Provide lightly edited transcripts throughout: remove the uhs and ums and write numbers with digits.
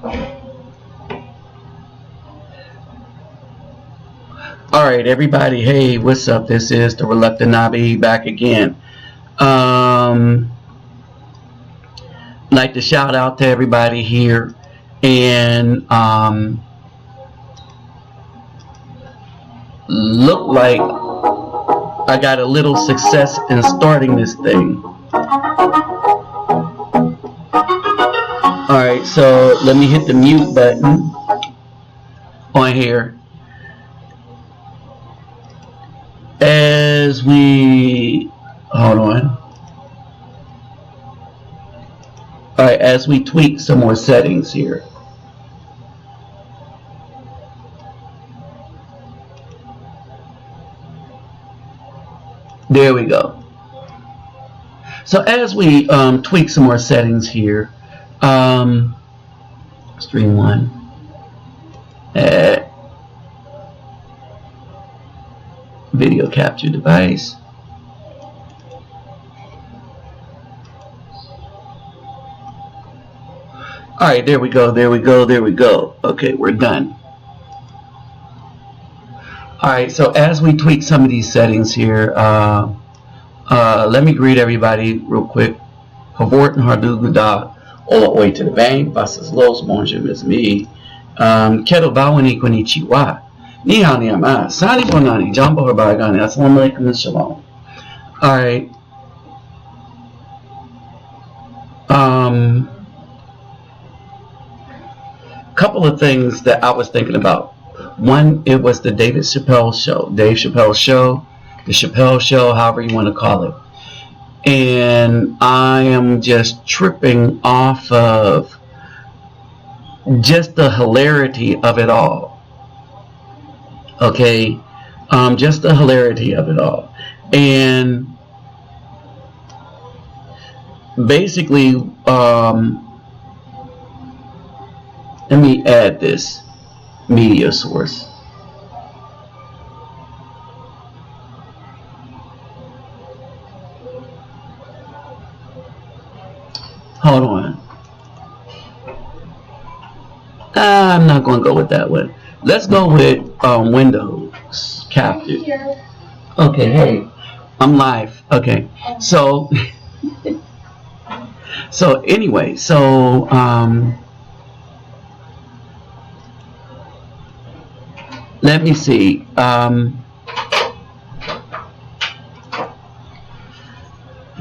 Alright, everybody, hey, what's up? This is the Reluctant Nabi back again. Like to shout out to everybody here, and look like I got a little success in starting this thing. Alright, so let me hit the mute button on here. As we hold on. Alright, as we tweak some more settings here. There we go. So as we tweak some more settings here, stream one, video capture device. Alright, there we go, there we go, there we go. Okay, we're done. Alright, so as we tweak some of these settings here, let me greet everybody real quick. Havort and Harduguda, all the way to the bank, Vasas Los, bonjour, Miss Me. Keto Bawani Konnichiwa. Ni hao ni ama. Sani bonani, Jambo Habagani, Assalamu alaikum and shalom. Alright. Couple of things that I was thinking about. One, it was the Dave Chappelle show, the Chappelle show, however you want to call it. And I am just tripping off of just the hilarity of it all. Okay, just the hilarity of it all. And basically, let me add this media source. Hold on. I'm not going to go with that one. Let's go with Windows Captive. Okay, hey, I'm live. Okay, so so anyway, so let me see.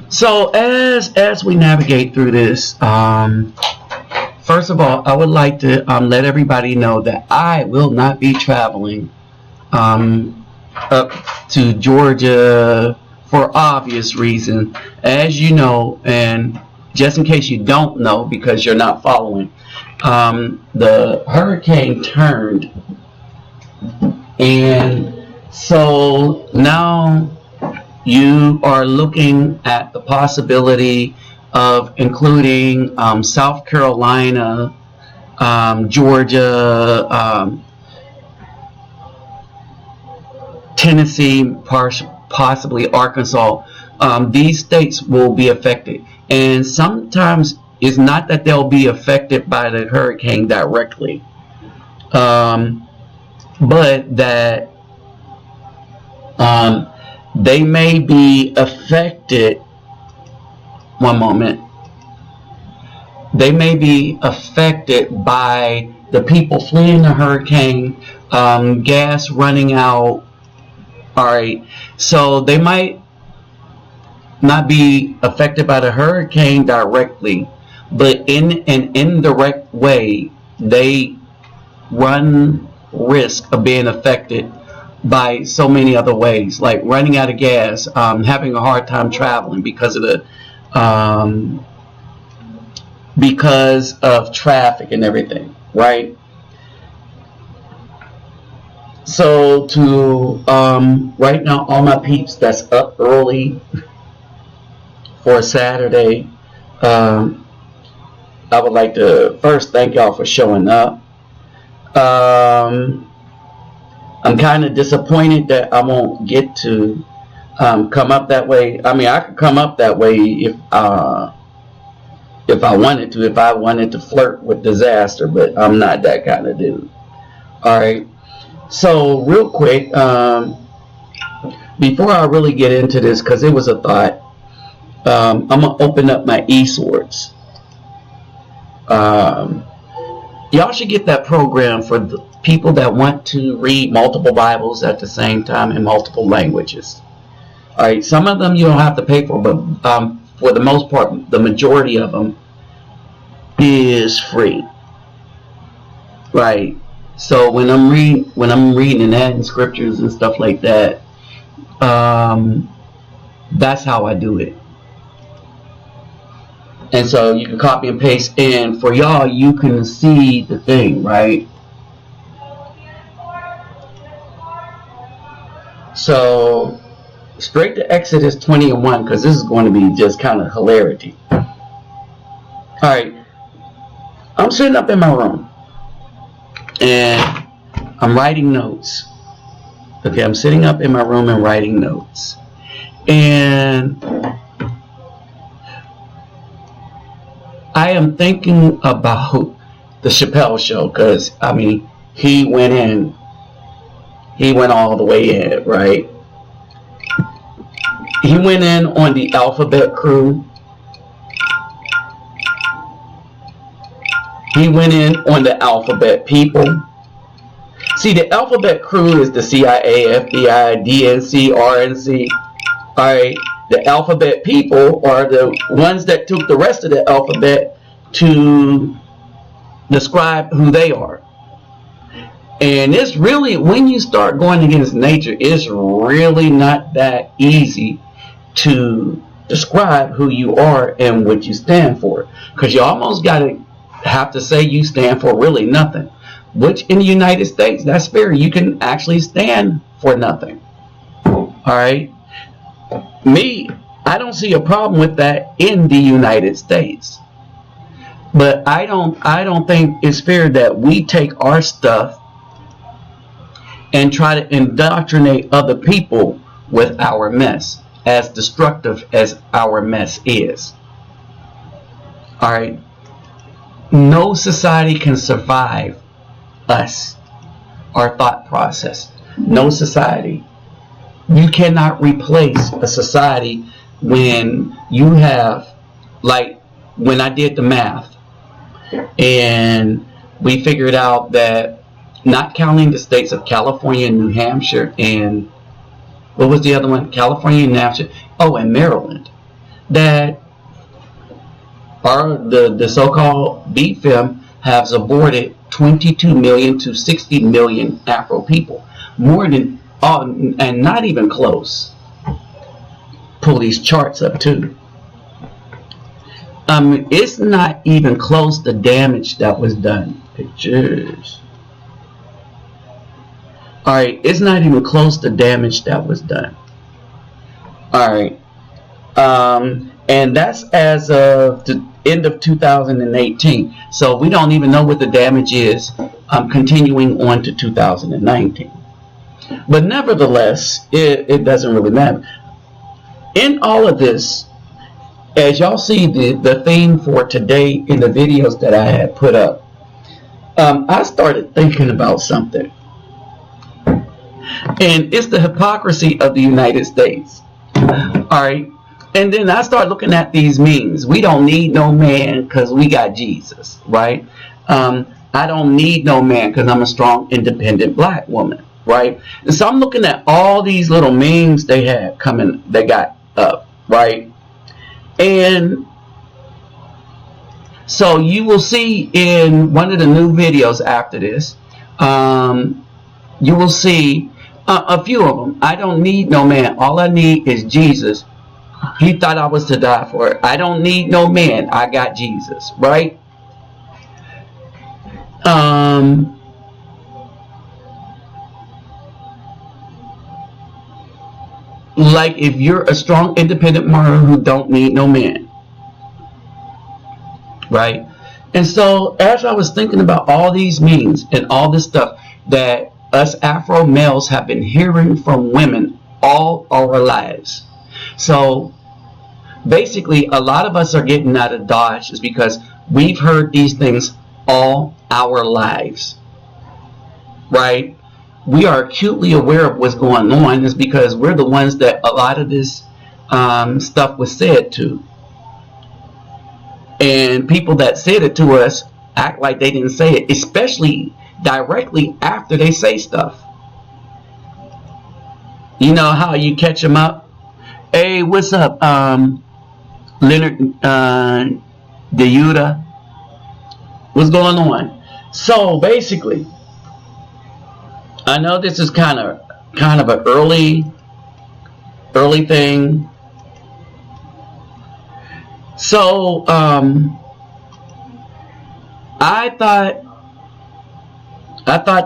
So as we navigate through this, first of all, I would like to let everybody know that I will not be traveling up to Georgia for obvious reasons, as you know, and just in case you don't know because you're not following, the hurricane turned, and so now you are looking at the possibility of including South Carolina, Georgia, Tennessee, possibly Arkansas. These states will be affected, and sometimes it's not that they'll be affected by the hurricane directly, but that they may be affected. One moment. They may be affected by the people fleeing the hurricane, gas running out. Alright, so they might not be affected by the hurricane directly, but in an indirect way, they run risk of being affected by so many other ways, like running out of gas, having a hard time traveling because of the because of traffic and everything, right? So to right now, all my peeps that's up early for Saturday, I would like to first thank y'all for showing up. I'm kind of disappointed that I won't get to come up that way. I mean, I could come up that way if if I wanted to flirt with disaster, but I'm not that kind of dude. All right. So real quick, before I really get into this, because it was a thought, I'm gonna open up my eSwords. Y'all should get that program for the people that want to read multiple Bibles at the same time in multiple languages. All right, some of them you don't have to pay for, but for the most part, the majority of them is free. Right. So when I'm reading and adding scriptures and stuff like that, that's how I do it. And so you can copy and paste, and for y'all, you can see the thing, right? So straight to Exodus 20:1, because this is going to be just kind of hilarity. All right, I'm sitting up in my room, and I'm writing notes. Okay, I'm sitting up in my room and writing notes, and I am thinking about the Chappelle show, because I mean, he went all the way in, right? He went in on the Alphabet crew. He went in on the Alphabet people. See, the Alphabet crew is the CIA, FBI, DNC, RNC. All right. The Alphabet people are the ones that took the rest of the alphabet to describe who they are. And it's really, when you start going against nature, it's really not that easy to describe who you are and what you stand for. Because you almost have to say you stand for really nothing. Which in the United States, that's fair. You can actually stand for nothing. All right. Me, I don't see a problem with that in the United States. But I don't think it's fair that we take our stuff and try to indoctrinate other people with our mess, as destructive as our mess is. All right. No society can survive us, our thought process. No society. You cannot replace a society when you have, like when I did the math, and we figured out that, not counting the states of California and New Hampshire and what was the other one? California and New Hampshire. Oh, and Maryland. That the so-called BFEM has aborted 22 million to 60 million Afro people. More than, and not even close. Pull these charts up too. It's not even close the damage that was done. Pictures. Alright, it's not even close the damage that was done. Alright. And that's as of the end of 2018. So we don't even know what the damage is continuing on to 2019. But nevertheless, it doesn't really matter. In all of this, as y'all see the theme for today in the videos that I had put up, I started thinking about something. And it's the hypocrisy of the United States. Alright. And then I start looking at these memes. We don't need no man because we got Jesus. Right. I don't need no man because I'm a strong, independent black woman. Right. And so I'm looking at all these little memes they had coming, they got up. Right. And so you will see in one of the new videos after this, you will see a few of them. I don't need no man. All I need is Jesus. He thought I was to die for it. I don't need no man. I got Jesus. Right? Like if you're a strong, independent woman who don't need no man. Right? And so as I was thinking about all these memes and all this stuff that us Afro males have been hearing from women all our lives. So basically a lot of us are getting out of Dodge is because we've heard these things all our lives, right? We are acutely aware of what's going on is because we're the ones that a lot of this stuff was said to. And people that said it to us act like they didn't say it, especially directly after they say stuff. You know how you catch them up? Hey, what's up, Leonard DeYuta? What's going on? So basically, I know this is kind of an early thing. So I thought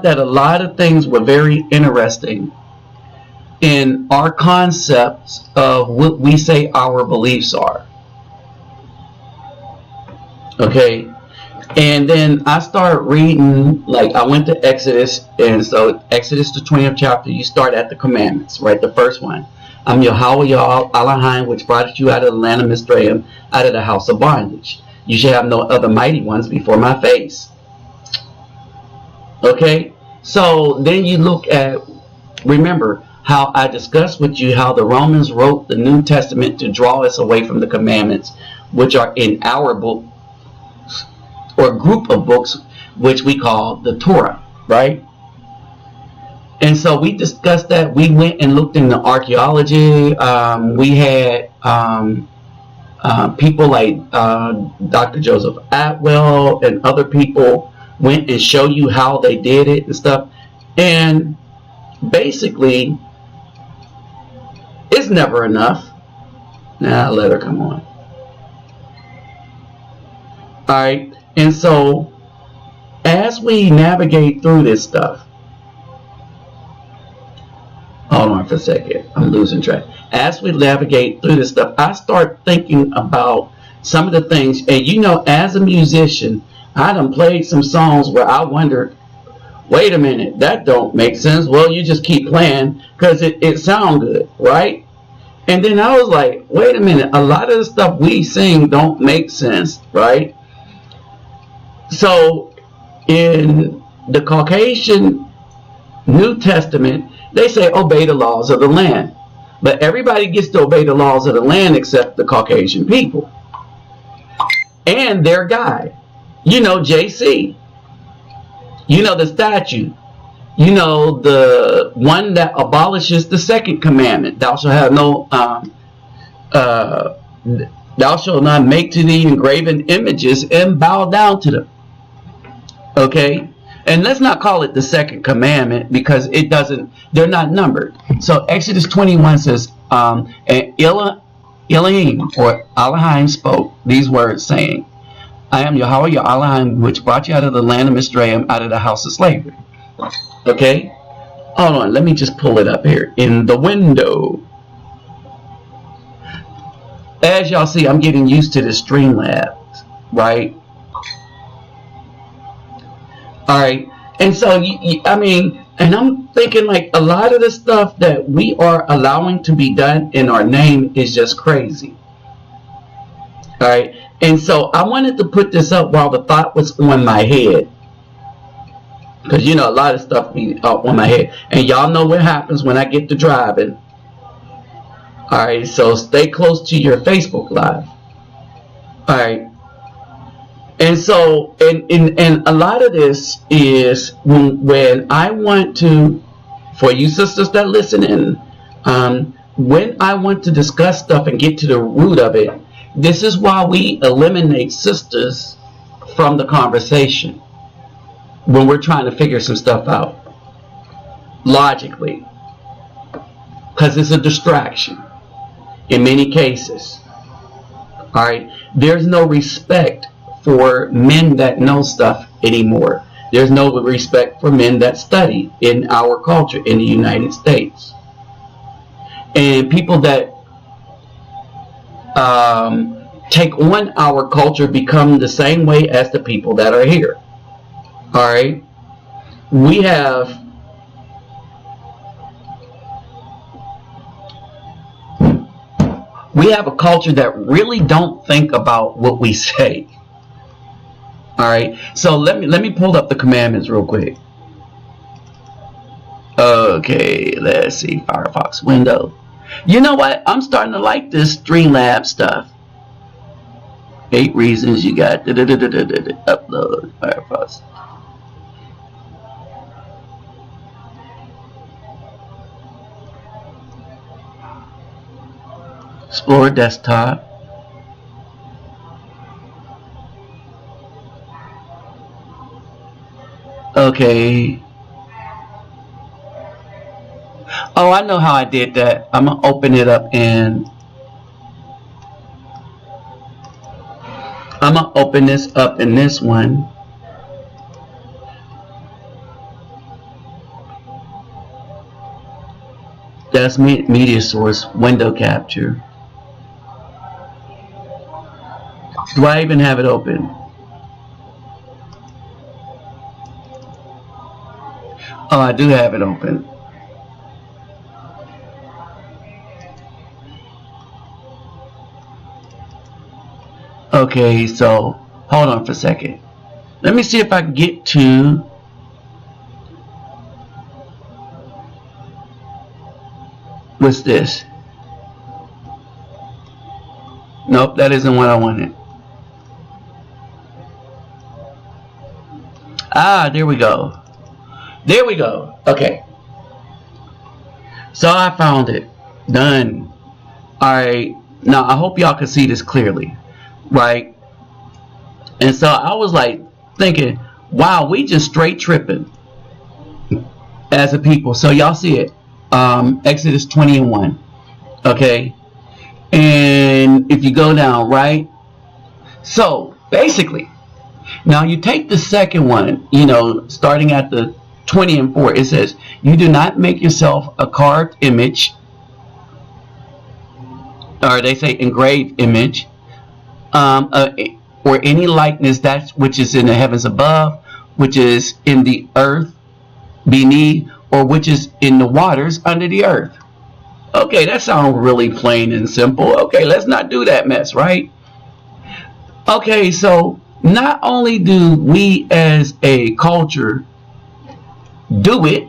that a lot of things were very interesting in our concepts of what we say our beliefs are. Okay. And then I started reading, like I went to Exodus, and so Exodus the 20th chapter, you start at the commandments, right? The first one. I'm Yahweh Yah Elohim, which brought you out of the land of Mizraim, out of the house of bondage. You shall have no other mighty ones before my face. Okay? So then you look at, remember how I discussed with you how the Romans wrote the New Testament to draw us away from the commandments, which are in our book, or group of books, which we call the Torah, right? And so we discussed that. We went and looked into archaeology. We had people like Dr. Joseph Atwell and other people went and show you how they did it and stuff. And basically, it's never enough. Now, let her come on. All right. And so, as we navigate through this stuff, hold on for a second, I'm losing track. As we navigate through this stuff, I start thinking about some of the things, and you know, as a musician, I done played some songs where I wondered, wait a minute, that don't make sense. Well, you just keep playing because it sounds good, right? And then I was like, wait a minute, a lot of the stuff we sing don't make sense, right? So, in the Caucasian New Testament, they say obey the laws of the land. But everybody gets to obey the laws of the land except the Caucasian people. And their guy. You know, JC. You know, the statute. You know, the one that abolishes the second commandment. Thou shalt have no, thou shalt not make to thee engraven images and bow down to them. Okay, and let's not call it the second commandment because it doesn't, they're not numbered. So Exodus 21 says, and Elohim or Elohim spoke these words saying, I am Yahweh your Elohim, which brought you out of the land of Mizraim, out of the house of slavery. Okay, hold on, let me just pull it up here in the window. As y'all see, I'm getting used to the Streamlabs, right? All right, and so I mean, and I'm thinking like a lot of the stuff that we are allowing to be done in our name is just crazy. All right, and so I wanted to put this up while the thought was on my head, because you know a lot of stuff be on my head, and y'all know what happens when I get to driving. All right, so stay close to your Facebook Live. All right. And so, and a lot of this is when I want to, for you sisters that listen in, when I want to discuss stuff and get to the root of it, this is why we eliminate sisters from the conversation when we're trying to figure some stuff out logically, because it's a distraction in many cases. All right, there's no respect for men that know stuff anymore. There's no respect for men that study in our culture in the United States. And people that take on our culture become the same way as the people that are here. All right, we have We have a culture that really don't think about what we say. All right. So let me pull up the commandments real quick. Okay, let's see. Firefox window. You know what? I'm starting to like this Streamlab stuff. 8 reasons you got upload Firefox. Explore desktop. Okay. Oh, I know how I did that. I'm gonna open it up and I'm gonna open this up in this one. That's media source, window capture. Do I even have it open? Oh, I do have it open. Okay, so hold on for a second. Let me see if I can get to what's this? Nope, that isn't what I wanted. Ah, there we go. There we go. Okay. So I found it. Done. Alright. Now I hope y'all can see this clearly. Right? And so I was like thinking, wow, we just straight tripping as a people. So y'all see it. Exodus 20:1. Okay. And if you go down, right? So basically, now you take the second one, you know, starting at the 20:4, it says, you do not make yourself a carved image, or they say engraved image, or any likeness that which is in the heavens above, which is in the earth beneath, or which is in the waters under the earth. Okay, that sounds really plain and simple. Okay, let's not do that mess, right? Okay, so not only do we as a culture do it,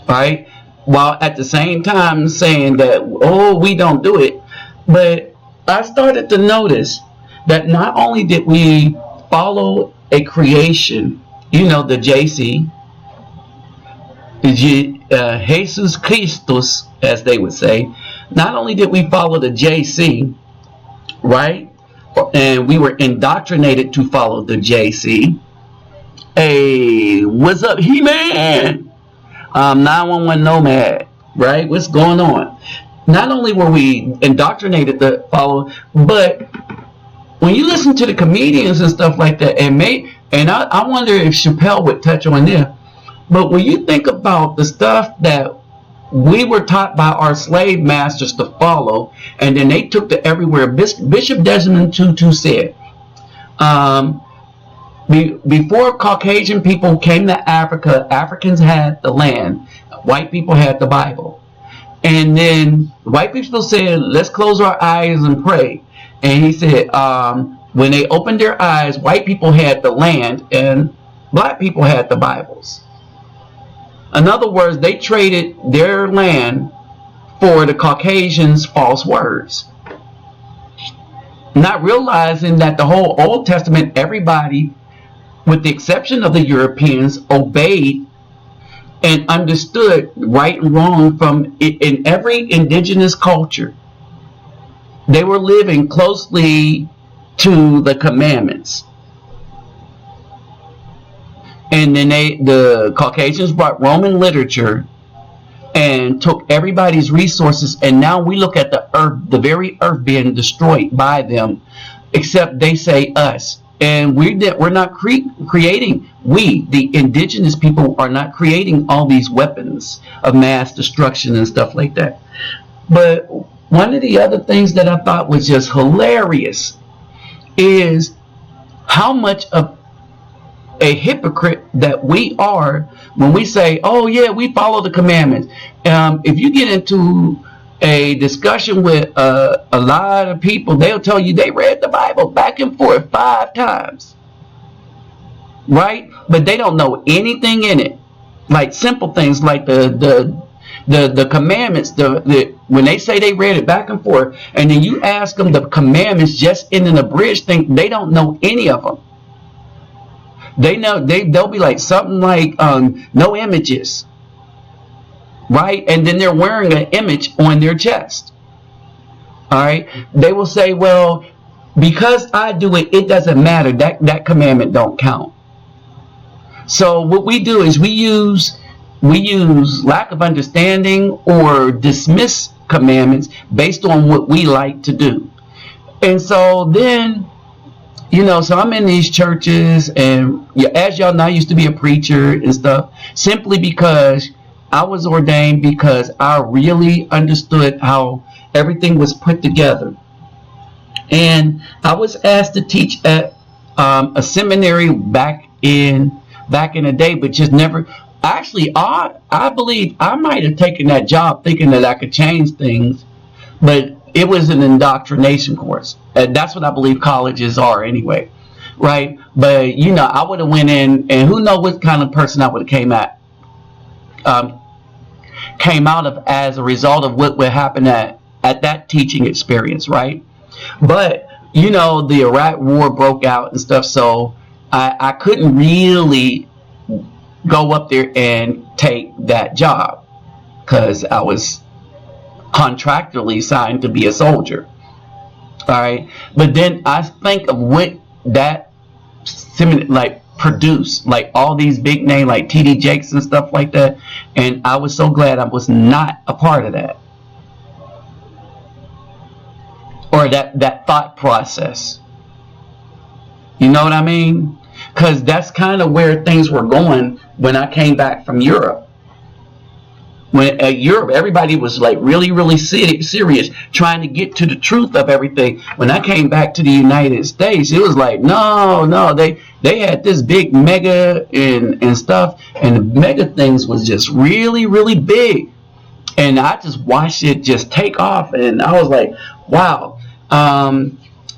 right, while at the same time saying that, oh, we don't do it, but I started to notice that not only did we follow a creation, you know, the JC, Jesus Christus, as they would say, not only did we follow the JC, right, and we were indoctrinated to follow the JC. Hey, what's up, He-Man? 911 Nomad, right? What's going on? Not only were we indoctrinated to follow, but when you listen to the comedians and stuff like that, and I wonder if Chappelle would touch on this, but when you think about the stuff that we were taught by our slave masters to follow, and then they took to everywhere. Bishop Desmond Tutu said, before Caucasian people came to Africa, Africans had the land, white people had the Bible. And then white people said, let's close our eyes and pray. And he said, when they opened their eyes, white people had the land and black people had the Bibles. In other words, they traded their land for the Caucasians' false words. Not realizing that the whole Old Testament, everybody, with the exception of the Europeans, obeyed and understood right and wrong from in every indigenous culture. They were living closely to the commandments. And then the Caucasians brought Roman literature and took everybody's resources, and now we look at the earth, the very earth being destroyed by them, except they say us. And we're not creating, we, the indigenous people, are not creating all these weapons of mass destruction and stuff like that. But one of the other things that I thought was just hilarious is how much of a hypocrite that we are when we say, oh yeah, we follow the commandments. If you get into a discussion with a lot of people, they'll tell you they read the Bible back and forth 5 times, right? But they don't know anything in it, like simple things like the commandments. When they say they read it back and forth, and then you ask them the commandments just in an abridged thing, they don't know any of them. They know they'll be like something like no images, right? And then they're wearing an image on their chest. All right, they will say, well, because I do it, it doesn't matter. That commandment don't count. So what we do is we use lack of understanding or dismiss commandments based on what we like to do. And so then, so I'm in these churches, and as y'all know, I used to be a preacher and stuff, simply because I was ordained, because I really understood how everything was put together. And I was asked to teach at a seminary back in the day, but just never. Actually, I believe I might have taken that job thinking that I could change things, but it was an indoctrination course. And that's what I believe colleges are anyway, right? But I would have went in, and who knows what kind of person I would have came out of as a result of what would happen at that teaching experience, right? But the Iraq War broke out and stuff, so I couldn't really go up there and take that job because I was contractually signed to be a soldier. All right, but then I think of what that produced, like all these big names like T.D. Jakes and stuff like that, and I was so glad I was not a part of that, or that thought process. You know what I mean? Because that's kind of where things were going when I came back from Europe. When at Europe, everybody was like really, really serious, trying to get to the truth of everything. When I came back to the United States, it was like, no, they had this big mega and stuff, and the mega things was just really, really big. And I just watched it just take off, and I was like, wow.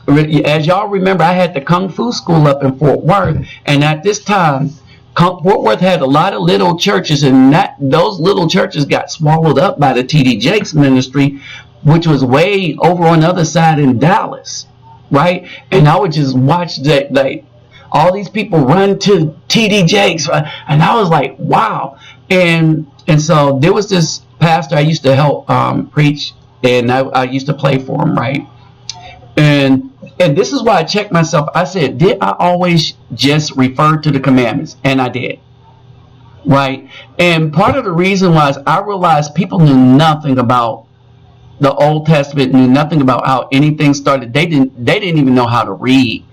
As y'all remember, I had the Kung Fu school up in Fort Worth, and at this time, Fort Worth had a lot of little churches, and those little churches got swallowed up by the T.D. Jakes ministry, which was way over on the other side in Dallas, right? And I would just watch that, like, all these people run to T.D. Jakes, right? And I was like, wow. And so there was this pastor I used to help preach, and I used to play for him, right? And this is why I checked myself. I said, did I always just refer to the commandments? And I did. Right? And part of the reason was I realized people knew nothing about the Old Testament, knew nothing about how anything started. They didn't even know how to read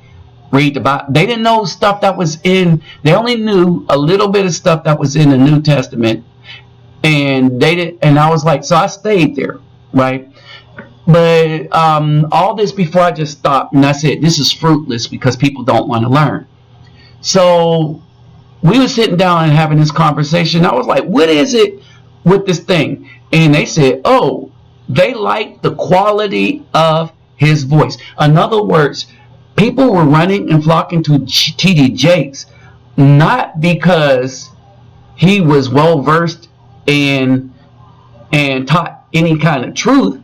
the Bible. They didn't know stuff that was in, they only knew a little bit of stuff that was in the New Testament. And I was like, so I stayed there, right? But all this before I just stopped, and I said, this is fruitless because people don't want to learn. So we were sitting down and having this conversation. I was like, what is it with this thing? And they said, oh, they like the quality of his voice. In other words, people were running and flocking to T.D. Jakes, not because he was well versed and taught any kind of truth.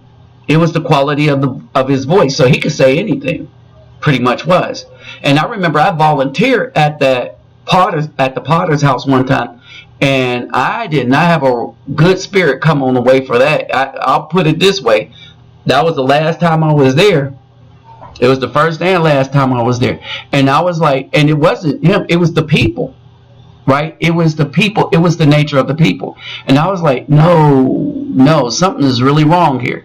It was the quality of his voice, so he could say anything, pretty much was. And I remember I volunteered at the Potter's house one time, and I did not have a good spirit come on the way for that. I'll put it this way: that was the last time I was there. It was the first and last time I was there, and I was like, and it wasn't him; it was the people, right? It was the people. It was the nature of the people, and I was like, no, something is really wrong here.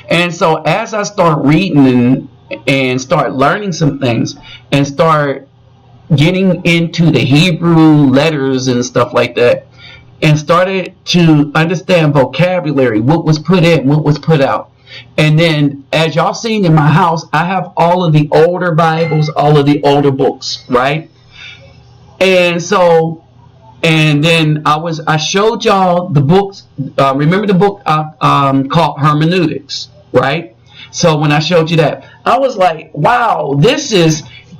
And so as I start reading and start learning some things and start getting into the Hebrew letters and stuff like that, and started to understand vocabulary, what was put in, what was put out. And then, as y'all seen in my house, I have all of the older Bibles, all of the older books, right? And so And then I showed y'all the books. Remember the book called Hermeneutics, right? So when I showed you that, I was like, wow,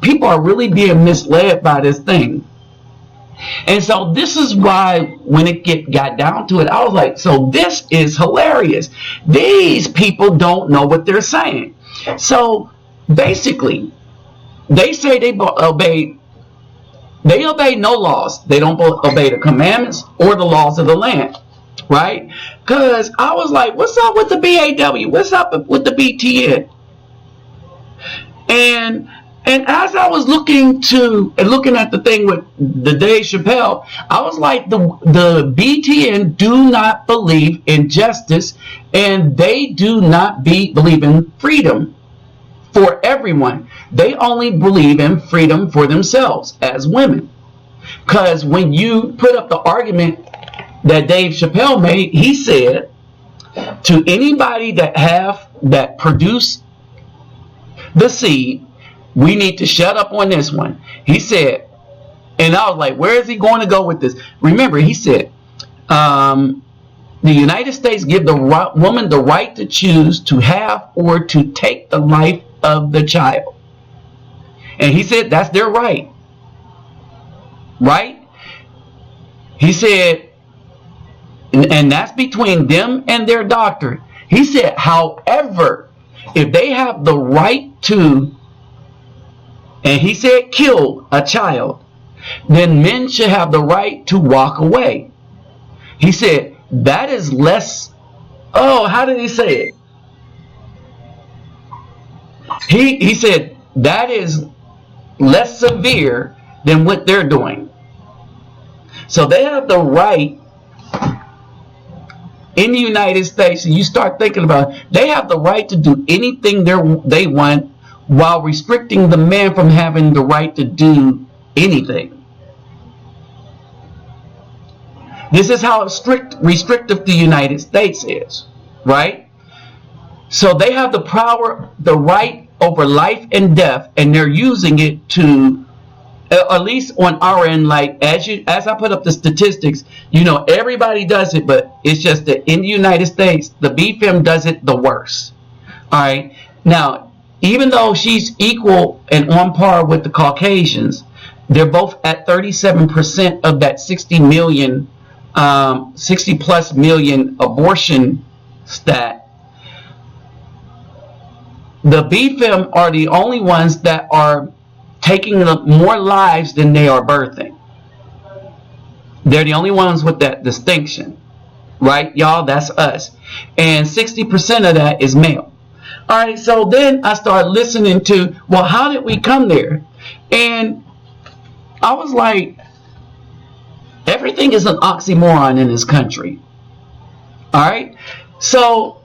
people are really being misled by this thing. And so this is why when it got down to it, I was like, so this is hilarious. These people don't know what they're saying. So basically, they say they obey no laws. They don't obey the commandments or the laws of the land, right? Because I was like, what's up with the BAW? What's up with the BTN? And as I was looking at the thing with the Dave Chappelle, I was like, the BTN do not believe in justice, and they do not believe in freedom for everyone. They only believe in freedom for themselves as women. Because when you put up the argument that Dave Chappelle made, he said to anybody that produce the seed, we need to shut up on this one. He said, and I was like, where is he going to go with this? Remember, he said, the United States give the woman the right to choose to have or to take the life of the child. And he said, that's their right. Right? He said, and that's between them and their doctor. He said, however, if they have the right to, and he said, kill a child, then men should have the right to walk away. He said, that is less, how did he say it? He said, that is less severe than what they're doing. So they have the right in the United States, and you start thinking about it, they have the right to do anything they want, while restricting the man from having the right to do anything. This is how restrictive the United States is, right? So they have the right over life and death, and they're using it to, at least on our end, like as I put up the statistics, everybody does it, but it's just that in the United States, the BFEM does it the worst. All right, now, even though she's equal and on par with the Caucasians, they're both at 37% of that 60 plus million abortion stat. The BFEM are the only ones that are taking more lives than they are birthing. They're the only ones with that distinction. Right, y'all? That's us. And 60% of that is male. All right, so then I started listening to, well, how did we come there? And I was like, everything is an oxymoron in this country. All right, so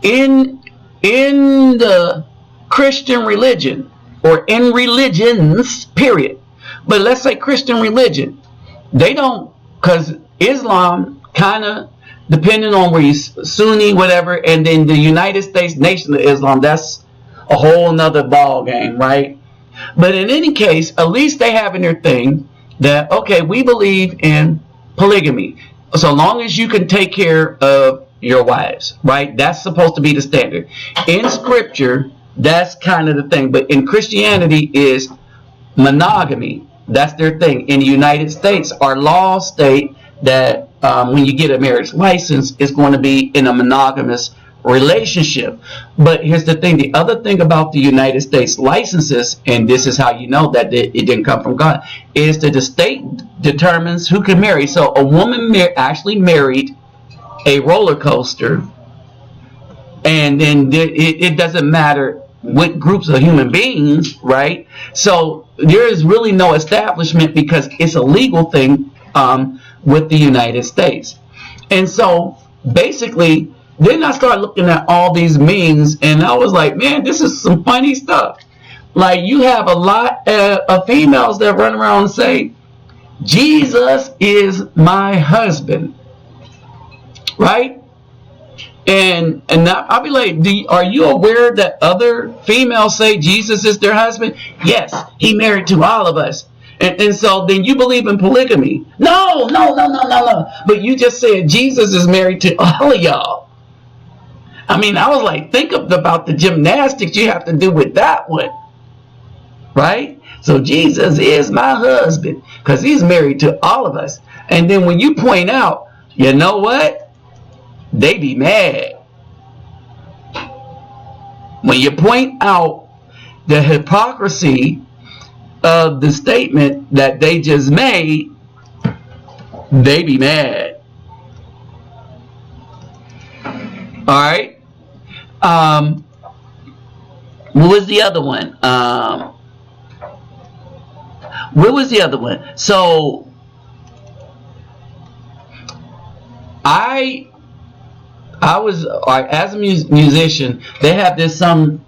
in the Christian religion, or in religions, period, but let's say Christian religion, they don't, because Islam kind of, depending on where you're Sunni, whatever, and then the United States Nation of Islam, that's a whole nother ball game, right? But in any case, at least they have in their thing that, okay, we believe in polygamy, so long as you can take care of your wives, right? That's supposed to be the standard. In scripture, that's kind of the thing. But in Christianity is monogamy. That's their thing. In the United States, our laws state that when you get a marriage license, it's going to be in a monogamous relationship. But here's the thing. The other thing about the United States licenses, and this is how you know that it didn't come from God, is that the state determines who can marry. So a woman actually married a roller coaster, and then it doesn't matter what groups of human beings, right? So there is really no establishment because it's a legal thing with the United States. And so basically, then I started looking at all these memes, and I was like, man, this is some funny stuff. Like, you have a lot of females that run around and say, Jesus is my husband, right? And I'll be like, are you aware that other females say Jesus is their husband? Yes, he married to all of us. And so then you believe in polygamy. No. But you just said Jesus is married to all of y'all. I mean, I was like, think about the gymnastics you have to do with that one. Right? So Jesus is my husband because he's married to all of us. And then when you point out, you know what? They be mad. When you point out the hypocrisy of the statement that they just made, they be mad. Alright? What was the other one? What was the other one? So I was as a musician. They have this song,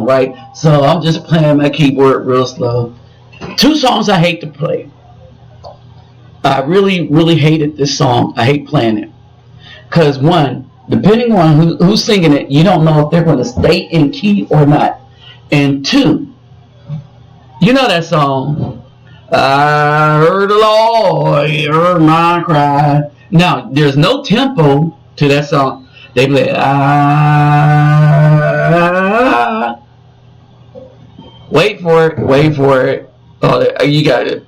right? So I'm just playing my keyboard real slow. 2 songs I hate to play. I really hated this song. I hate playing it because one, depending on who's singing it, you don't know if they're going to stay in key or not. And 2, you know that song, I heard the Lord, he heard my cry. Now, there's no tempo to that song. They play, wait for it. Oh, you got it.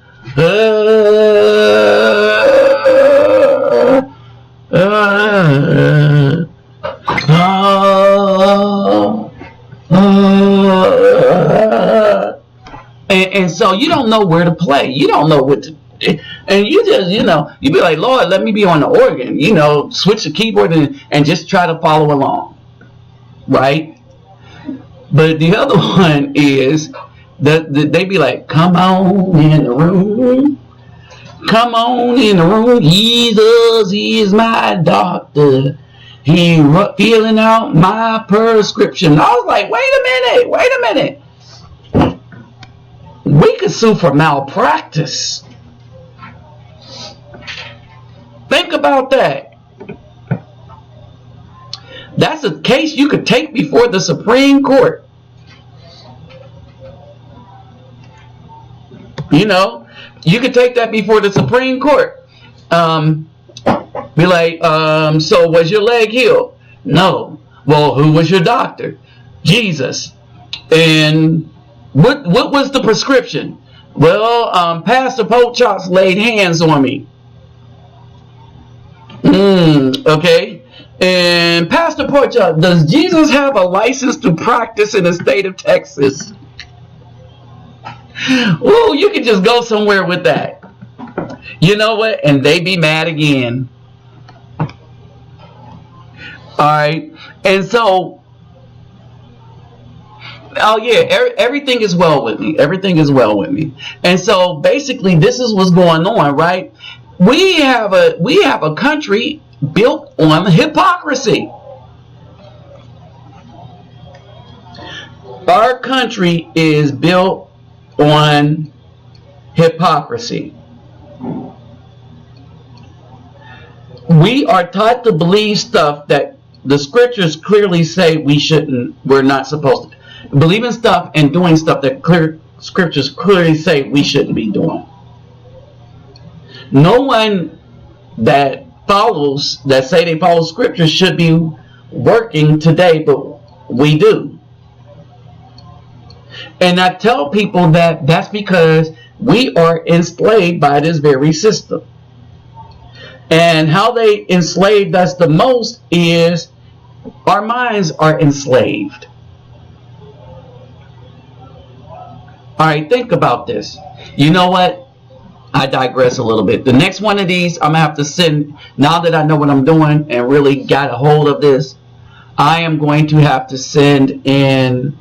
And so you don't know where to play. You don't know what to, and you just, you be like, Lord, let me be on the organ, switch the keyboard and just try to follow along, right? But the other one is that they be like, come on in the room, Jesus, he is my doctor, he filling out my prescription. I was like, wait a minute. We could sue for malpractice. Think about that. That's a case you could take before the Supreme Court. You could take that before the Supreme Court. Be like, so was your leg healed? No. Well, who was your doctor? Jesus. And what was the prescription? Well, Pastor Pochops laid hands on me. Okay. And Pastor Pochops, does Jesus have a license to practice in the state of Texas? Ooh, you could just go somewhere with that. You know what? And they be mad again. Alright. And so, oh yeah, everything is well with me. Everything is well with me. And so basically this is what's going on, right? We have a country built on hypocrisy. Our country is built on hypocrisy. We are taught to believe stuff that the scriptures clearly say we're not supposed to believe in stuff, and doing stuff that scriptures clearly say we shouldn't be doing. No one that say they follow scripture should be working today, but we do. And I tell people that that's because we are enslaved by this very system. And how they enslaved us the most is our minds are enslaved. Alright, think about this. You know what? I digress a little bit. The next one of these, I'm going to have to send, now that I know what I'm doing and really got a hold of this, I am going to have to send in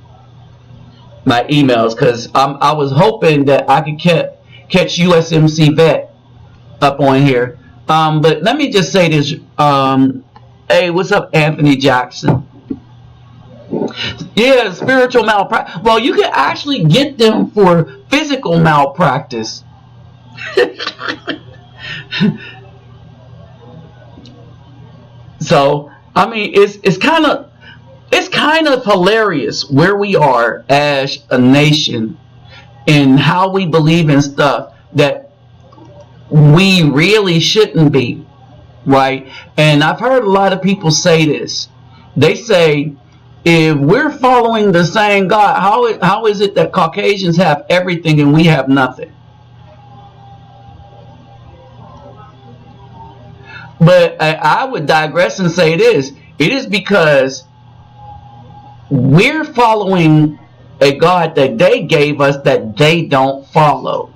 my emails, because I was hoping that I could catch USMC Vet up on here. But let me just say this. Hey, what's up, Anthony Jackson? Yeah, spiritual malpractice. Well, you can actually get them for physical malpractice. So, I mean, it's kind of hilarious where we are as a nation and how we believe in stuff that we really shouldn't be, right? And I've heard a lot of people say this. They say, if we're following the same God, how is it that Caucasians have everything and we have nothing? But I would digress and say this. It is because we're following a God that they gave us that they don't follow.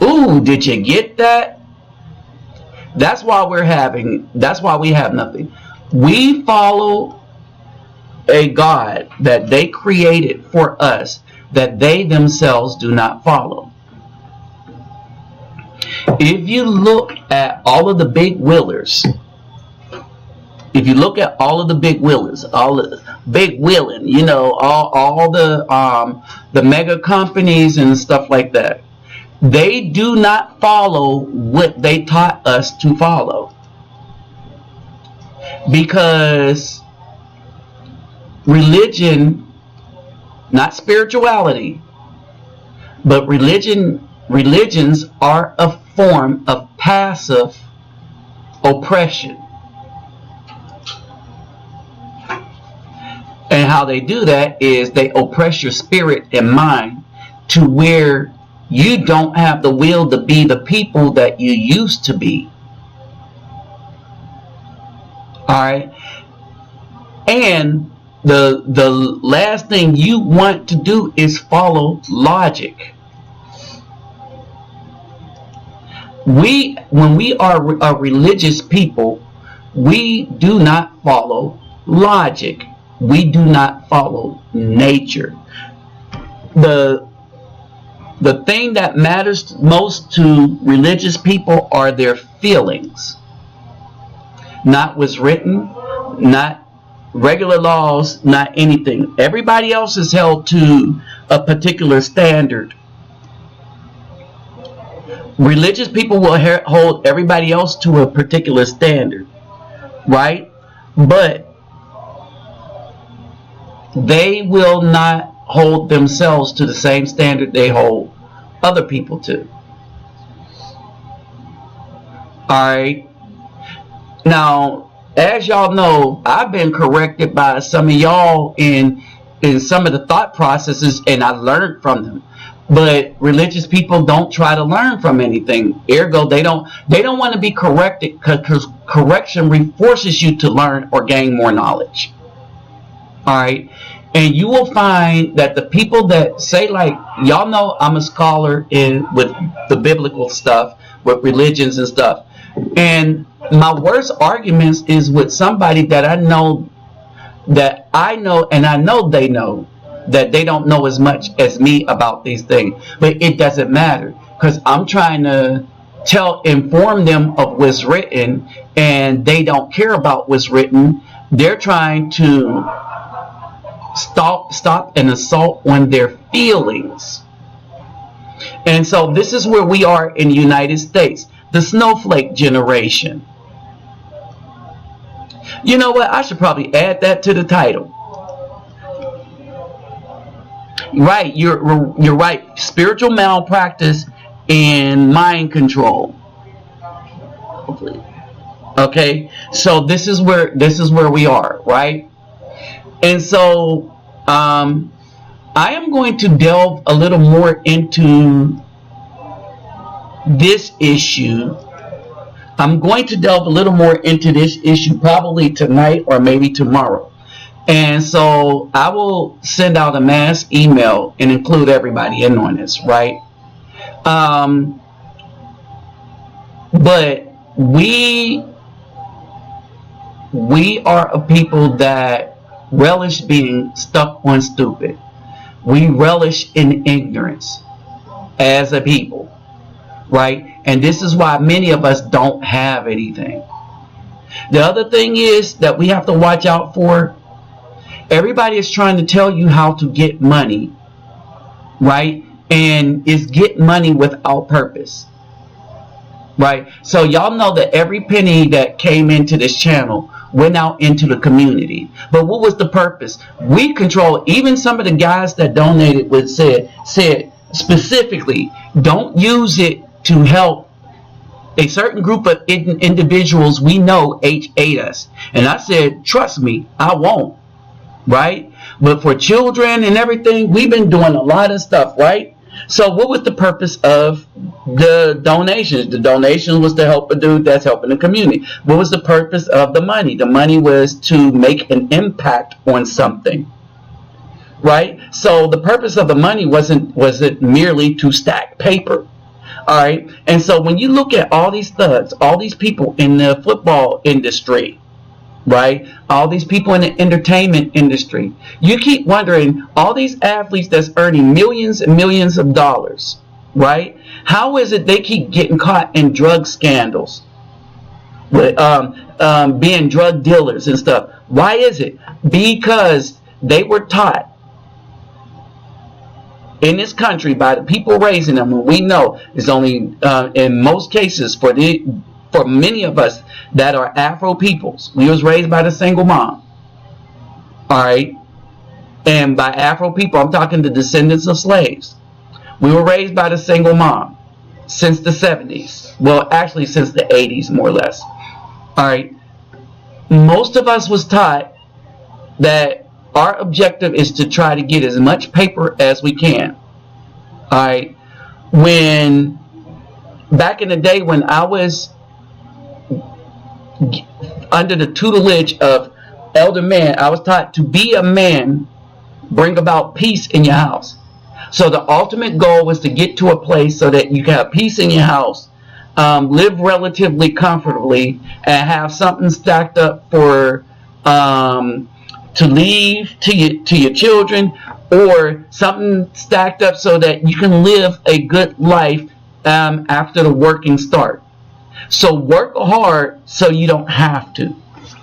Ooh, did you get that? That's why we have nothing. We follow a God that they created for us that they themselves do not follow. If you look at all of the big willers, all the mega companies and stuff like that, they do not follow what they taught us to follow. Because religion, not spirituality, but religions are a form of passive oppression. And how they do that is they oppress your spirit and mind to where you don't have the will to be the people that you used to be. Alright? And the last thing you want to do is follow logic. When we are a religious people, we do not follow logic. We do not follow nature. The thing that matters most to religious people are their feelings. Not what's written, not regular laws, not anything. Everybody else is held to a particular standard. Religious people will hold everybody else to a particular standard, right? But they will not hold themselves to the same standard they hold other people to. Alright. Now, as y'all know, I've been corrected by some of y'all in some of the thought processes, and I learned from them. But religious people don't try to learn from anything. Ergo, they don't want to be corrected, because correction forces you to learn or gain more knowledge. Alright? And you will find that the people that say, like, y'all know I'm a scholar with the biblical stuff, with religions and stuff. And my worst arguments is with somebody that I know, and I know they know that they don't know as much as me about these things. But it doesn't matter, because I'm trying to inform them of what's written, and they don't care about what's written. They're trying to stop and assault on their feelings. And so this is where we are in the United States, the snowflake generation. You know what? I should probably add that to the title. Right, you're right. Spiritual malpractice and mind control. Okay, so this is where we are, right? And so I am going to delve a little more into this issue. I'm going to delve a little more into this issue probably tonight or maybe tomorrow. And so I will send out a mass email and include everybody in on this, right? But we are a people that relish being stuck on stupid. We relish in ignorance as a people, right? And this is why many of us don't have anything. The other thing is that we have to watch out for. Everybody is trying to tell you how to get money, right? And is get money without purpose, right? So y'all know that every penny that came into this channel went out into the community. But what was the purpose? We control, even some of the guys that donated would said specifically, don't use it to help a certain group of individuals we know hate us. And I said, trust me, I won't. Right? But for children and everything, we've been doing a lot of stuff, right? So what was the purpose of the donations? The donation was to help a dude that's helping the community. What was the purpose of the money? The money was to make an impact on something, right? So the purpose of the money wasn't merely to stack paper. All right. And so when you look at all these thugs, all these people in the football industry, right, all these people in the entertainment industry, you keep wondering, all these athletes that's earning millions and millions of dollars, right, how is it they keep getting caught in drug scandals, with being drug dealers and stuff? Why is it? Because they were taught in this country by the people raising them, and we know it's only in most cases for many of us that are Afro peoples, we was raised by the single mom. All right, and by Afro people, I'm talking the descendants of slaves. We were raised by the single mom since the 70s. Well, actually since the 80s, more or less. All right, most of us was taught that our objective is to try to get as much paper as we can. All right. When back in the day when I was under the tutelage of elder men, I was taught to be a man, bring about peace in your house. So the ultimate goal was to get to a place so that you can have peace in your house, live relatively comfortably, and have something stacked up for to leave to your children, or something stacked up so that you can live a good life after the working start. So work hard so you don't have to.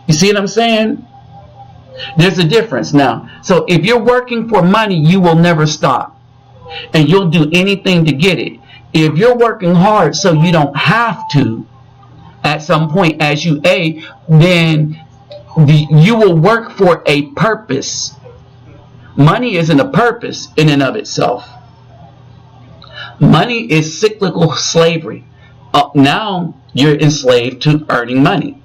You see what I'm saying? There's a difference now. So if you're working for money, you will never stop, and you'll do anything to get it. If you're working hard so you don't have to, at some point as you age, then you will work for a purpose. Money isn't a purpose in and of itself. Money is cyclical slavery. Now you're enslaved to earning money.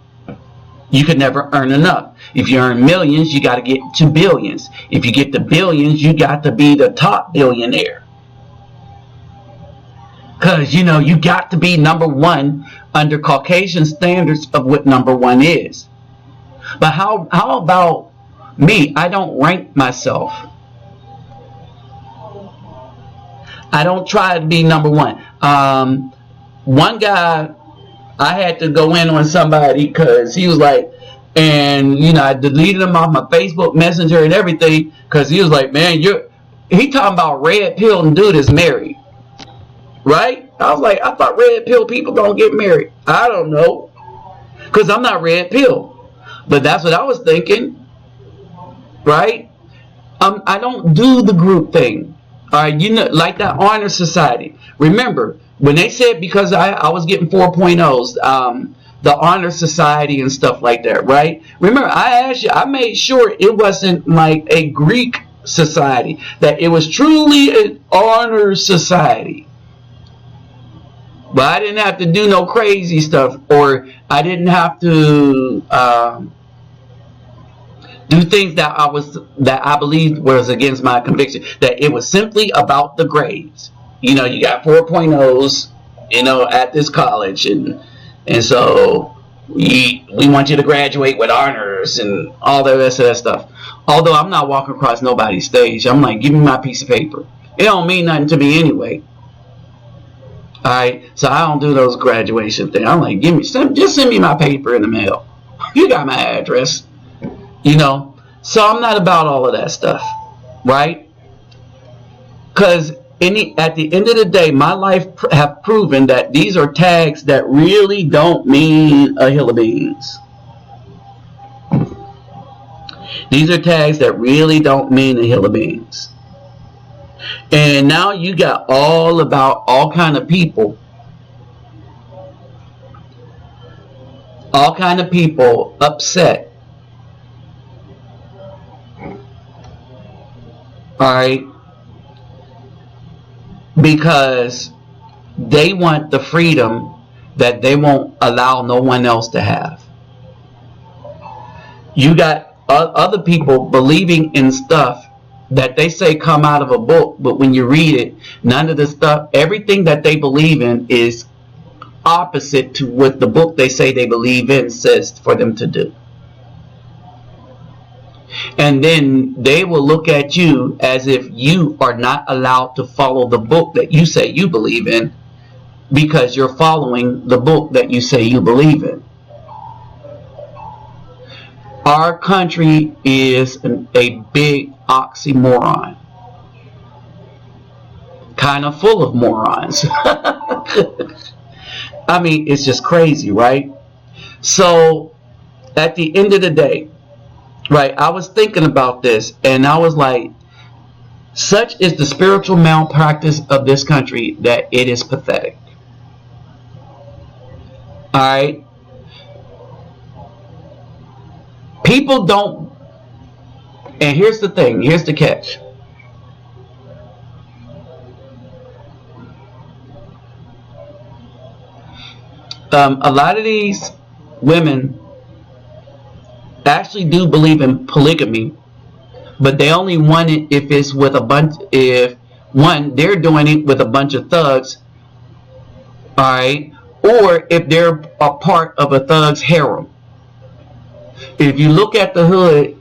You could never earn enough. If you earn millions, you got to get to billions. If you get to billions, you got to be the top billionaire. Because, you got to be number one under Caucasian standards of what number one is. But how about me? I don't rank myself. I don't try to be number one. One guy, I had to go in on somebody because he was like, and I deleted him off my Facebook Messenger and everything because he was like, man, he talking about red pill and dude is married, right? I was like, I thought red pill people don't get married. I don't know, because I'm not red pill. But that's what I was thinking, right? I don't do the group thing. All right, like that honor society. Remember, when they said, because I was getting 4.0s, the honor society and stuff like that, right? Remember, I asked you, I made sure it wasn't like a Greek society, that it was truly an honor society. But I didn't have to do no crazy stuff, or I didn't have to do things that I believed was against my conviction. That it was simply about the grades. You got 4.0s, at this college, and so we want you to graduate with honors and all the rest of that stuff. Although I'm not walking across nobody's stage, I'm like, give me my piece of paper. It don't mean nothing to me anyway. All right, so I don't do those graduation things. I'm like, just send me my paper in the mail. You got my address. So I'm not about all of that stuff, right? Because at the end of the day, my life have proven that these are tags that really don't mean a hill of beans. These are tags that really don't mean a hill of beans. And now you got all kind of people upset Alright? Because they want the freedom that they won't allow no one else to have. You got other people believing in stuff that they say come out of a book, but when you read it, none of the stuff, everything that they believe in is opposite to what the book they say they believe in says for them to do. And then they will look at you as if you are not allowed to follow the book that you say you believe in, because you're following the book that you say you believe in. Our country is a big oxymoron. Kind of full of morons. I mean, it's just crazy, right? So, at the end of the day, right, I was thinking about this, and I was like, such is the spiritual malpractice of this country that it is pathetic. Alright? People don't, and here's the thing, here's the catch. A lot of these women actually do believe in polygamy, but they only want it if it's with a bunch, if one, they're doing it with a bunch of thugs, alright, or if they're a part of a thug's harem. If you look at the hood,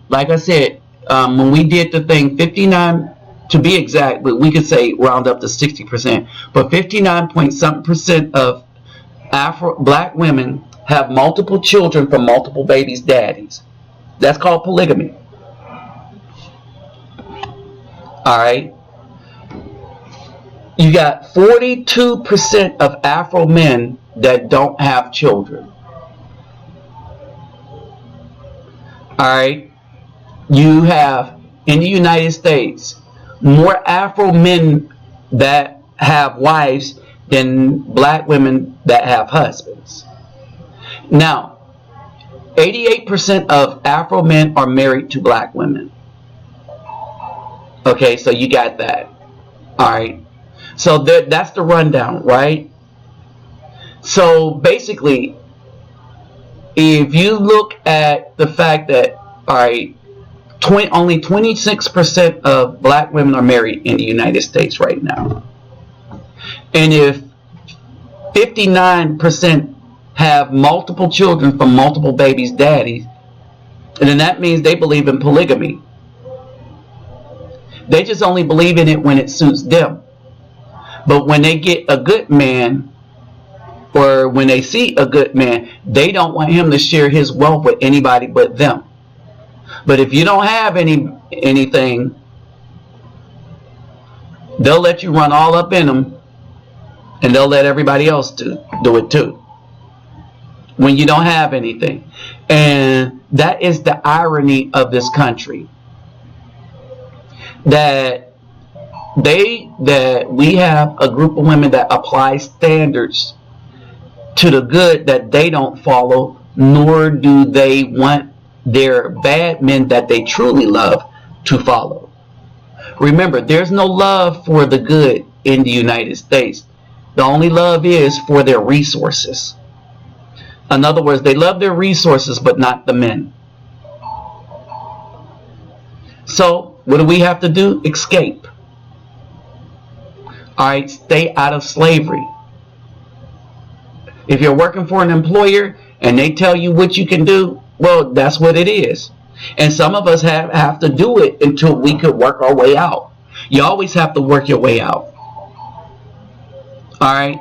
like I said, when we did the thing, 59, to be exact, but we could say round up to 60%, but 59.something% of black women have multiple children from multiple babies' daddies. That's called polygamy. Alright? You got 42% of Afro men that don't have children. Alright? You have, in the United States, more Afro men that have wives than black women that have husbands. Now, 88% of Afro men are married to black women. Okay, so you got that. Alright. So that's the rundown, right? So basically, if you look at the fact that, alright, only 26% of black women are married in the United States right now. And if 59% have multiple children from multiple babies' daddies, and then that means they believe in polygamy. They just only believe in it when it suits them. But when they get a good man, or when they see a good man, they don't want him to share his wealth with anybody but them. But if you don't have anything, they'll let you run all up in them, and they'll let everybody else do it too. When you don't have anything. And that is the irony of this country. That we have a group of women that apply standards to the good that they don't follow, nor do they want their bad men that they truly love to follow. Remember, there's no love for the good in the United States. The only love is for their resources. In other words, they love their resources, but not the men. So, what do we have to do? Escape. Alright, stay out of slavery. If you're working for an employer and they tell you what you can do, well, that's what it is. And some of us have to do it until we could work our way out. You always have to work your way out. Alright?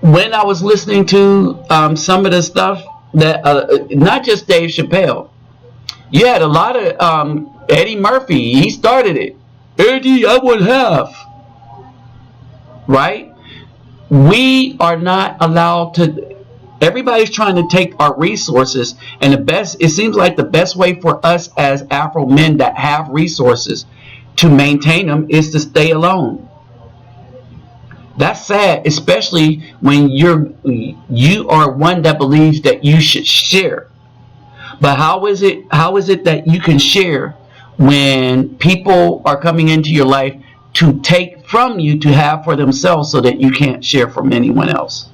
When I was listening to some of the stuff that, not just Dave Chappelle, you had a lot of Eddie Murphy. He started it. Eddie, I would have. Right? We are not allowed to. Everybody's trying to take our resources, and it seems like the best way for us as Afro men that have resources to maintain them is to stay alone. That's sad, especially when you are one that believes that you should share. But how is it that you can share when people are coming into your life to take from you to have for themselves so that you can't share from anyone else.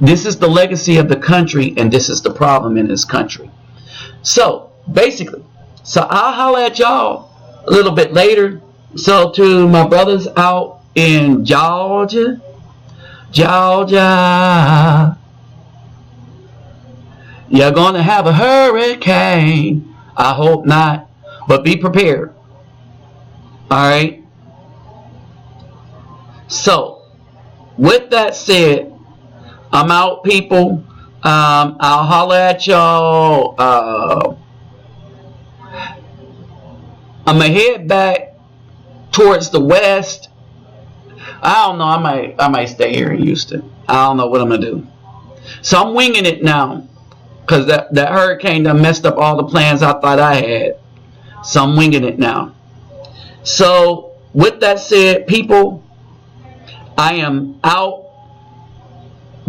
This is the legacy of the country, and this is the problem in this country. So, basically, I'll holler at y'all a little bit later. So, to my brothers out in Georgia, you're going to have a hurricane. I hope not, but be prepared. Alright? So, with that said, I'm out, people. I'll holler at y'all. I'm going to head back towards the west. I don't know. I might stay here in Houston. I don't know what I'm going to do. So I'm winging it now. Because that hurricane done messed up all the plans I thought I had. So I'm winging it now. So, with that said, people, I am out.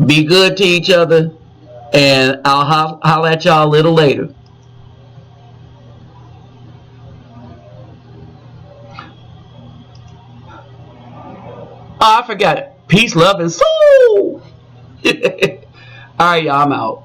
Be good to each other. And I'll holler at y'all a little later. Oh, I forgot it. Peace, love, and soul. Alright, y'all, I'm out.